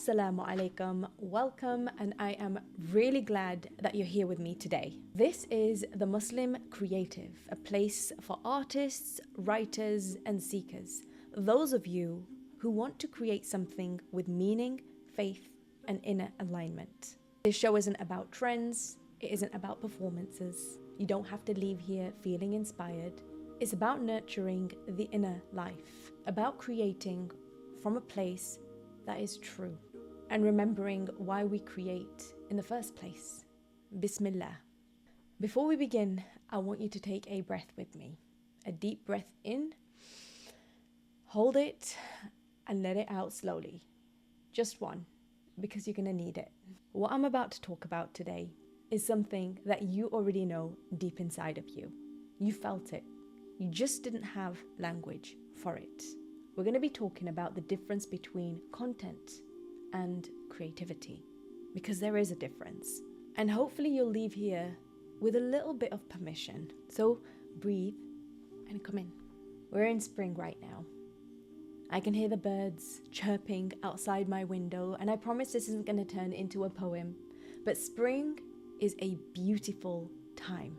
Assalamu alaikum, welcome, and I am really glad that you're here with me today. This is The Muslim Creative, a place for artists, writers, and seekers. Those of you who want to create something with meaning, faith, and inner alignment. This show isn't about trends, it isn't about performances. You don't have to leave here feeling inspired. It's about nurturing the inner life, about creating from a place that is true, and remembering why we create in the first place. Bismillah. Before we begin, I want you to take a breath with me. A deep breath in, hold it, and let it out slowly. Just one, because you're gonna need it. What I'm about to talk about today is something that you already know deep inside of you. You felt it. You just didn't have language for it. We're going to be talking about the difference between content and creativity, because there is a difference. And hopefully you'll leave here with a little bit of permission. So breathe and come in. We're in spring right now. I can hear the birds chirping outside my window, and I promise this isn't going to turn into a poem, but spring is a beautiful time.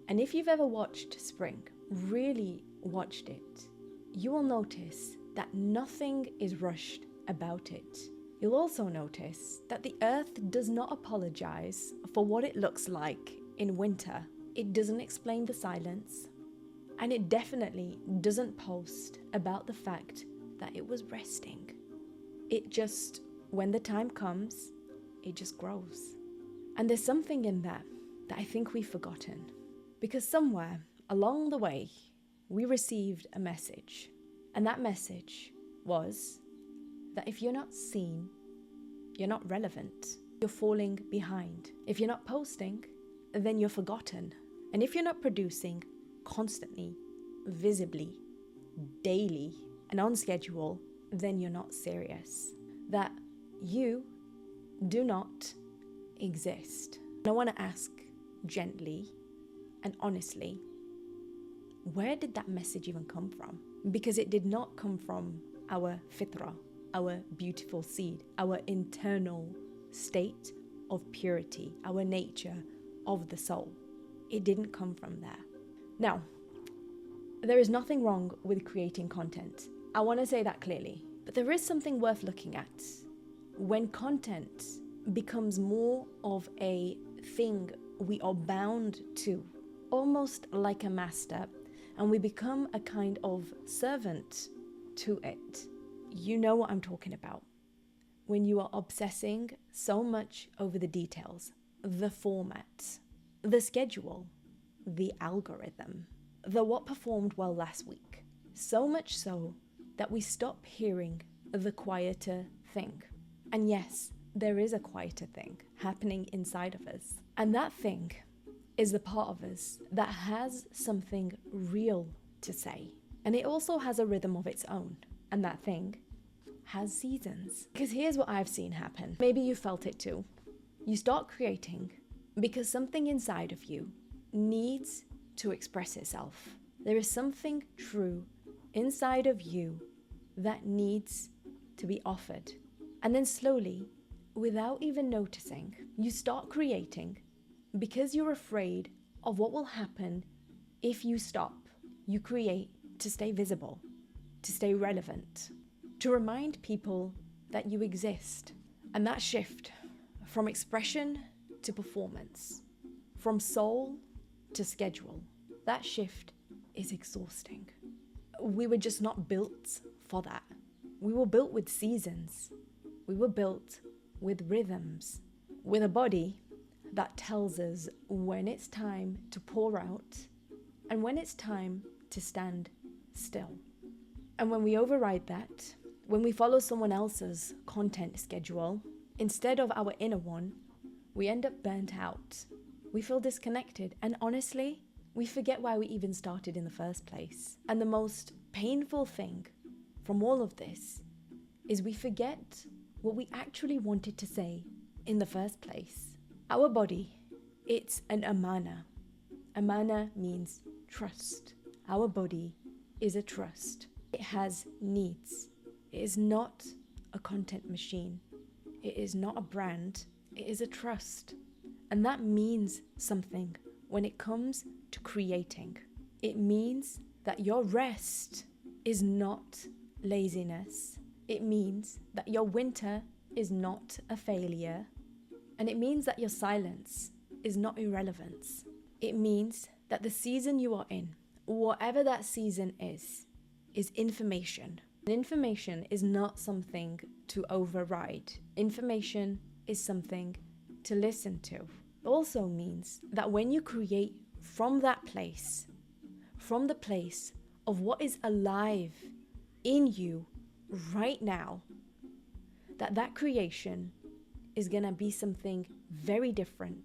And if you've ever watched spring, really watched it, you will notice that nothing is rushed about it. You'll also notice that the earth does not apologize for what it looks like in winter. It doesn't explain the silence, and it definitely doesn't post about the fact that it was resting. It just, when the time comes, it just grows. And there's something in that I think we've forgotten, because somewhere along the way, we received a message, and that message was that if you're not seen, you're not relevant, you're falling behind. If you're not posting, then you're forgotten. And if you're not producing constantly, visibly, daily, and on schedule, then you're not serious. That you do not exist. And I want to ask gently and honestly, where did that message even come from? Because it did not come from our fitra, our beautiful seed, our internal state of purity, our nature of the soul. It didn't come from there. Now, there is nothing wrong with creating content. I want to say that clearly. But there is something worth looking at. When content becomes more of a thing we are bound to, almost like a master, and we become a kind of servant to it. You know what I'm talking about. When you are obsessing so much over the details, the format, the schedule, the algorithm, the what performed well last week. So much so that we stop hearing the quieter thing. And yes, there is a quieter thing happening inside of us. And that thing is the part of us that has something real to say. And it also has a rhythm of its own. And that thing has seasons. Because here's what I've seen happen. Maybe you felt it too. You start creating because something inside of you needs to express itself. There is something true inside of you that needs to be offered. And then slowly, without even noticing, you start creating because you're afraid of what will happen if you stop. You create to stay visible, to stay relevant, to remind people that you exist. And that shift from expression to performance, from soul to schedule, that shift is exhausting. We were just not built for that. We were built with seasons. We were built with rhythms, with a body that tells us when it's time to pour out and when it's time to stand still. And when we override that, when we follow someone else's content schedule instead of our inner one, we end up burnt out. We feel disconnected, and honestly, we forget why we even started in the first place. And the most painful thing from all of this is we forget what we actually wanted to say in the first place. Our body, it's an amana. Amana means trust. Our body is a trust. It has needs. It is not a content machine. It is not a brand, it is a trust. And that means something when it comes to creating. It means that your rest is not laziness. It means that your winter is not a failure. And it means that your silence is not irrelevance. It means that the season you are in, whatever that season is information. And information is not something to override. Information is something to listen to. It also means that when you create from that place, from the place of what is alive in you right now, that creation is gonna be something very different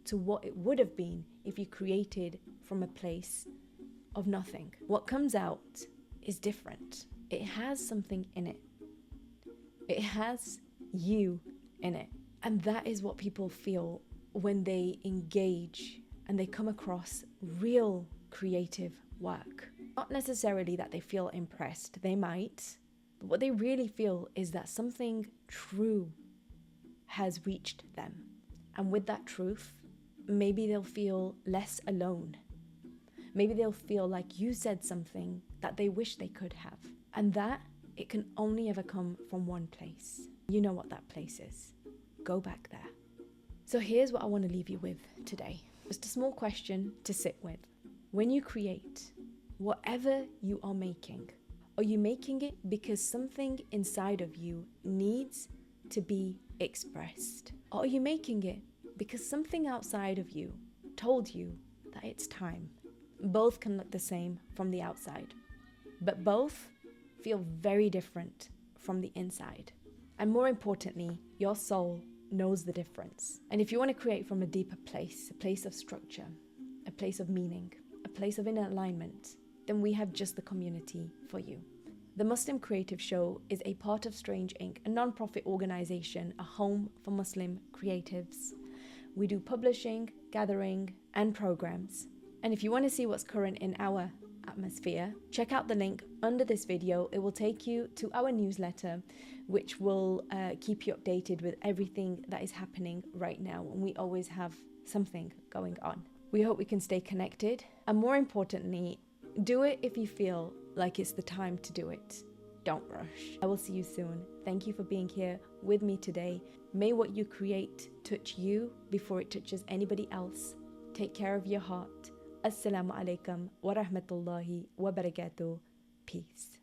to what it would have been if you created from a place of nothing. What comes out is different. It has something in it. It has you in it. And that is what people feel when they engage and they come across real creative work. Not necessarily that they feel impressed, they might, but what they really feel is that something true has reached them. And with that truth, maybe they'll feel less alone. Maybe they'll feel like you said something that they wish they could have. And that, it can only ever come from one place. You know what that place is. Go back there. So here's what I want to leave you with today. Just a small question to sit with. When you create, whatever you are you making it because something inside of you needs to be expressed? Or are you making it because something outside of you told you that it's time? Both can look the same from the outside, but both feel very different from the inside. And more importantly, your soul knows the difference. And if you want to create from a deeper place, a place of structure, a place of meaning, a place of inner alignment, then we have just the community for you. The Muslim Creative Show is a part of Strange Inc., a non-profit organization, a home for Muslim creatives. We do publishing, gathering, and programs. And if you want to see what's current in our atmosphere, check out the link under this video. It will take you to our newsletter, which will keep you updated with everything that is happening right now. And we always have something going on. We hope we can stay connected. And more importantly, do it if you feel like it's the time to do it. Don't rush. I will see you soon. Thank you for being here with me today. May what you create touch you before it touches anybody else. Take care of your heart. Assalamu alaikum wa rahmatullahi wa barakatuh. Peace.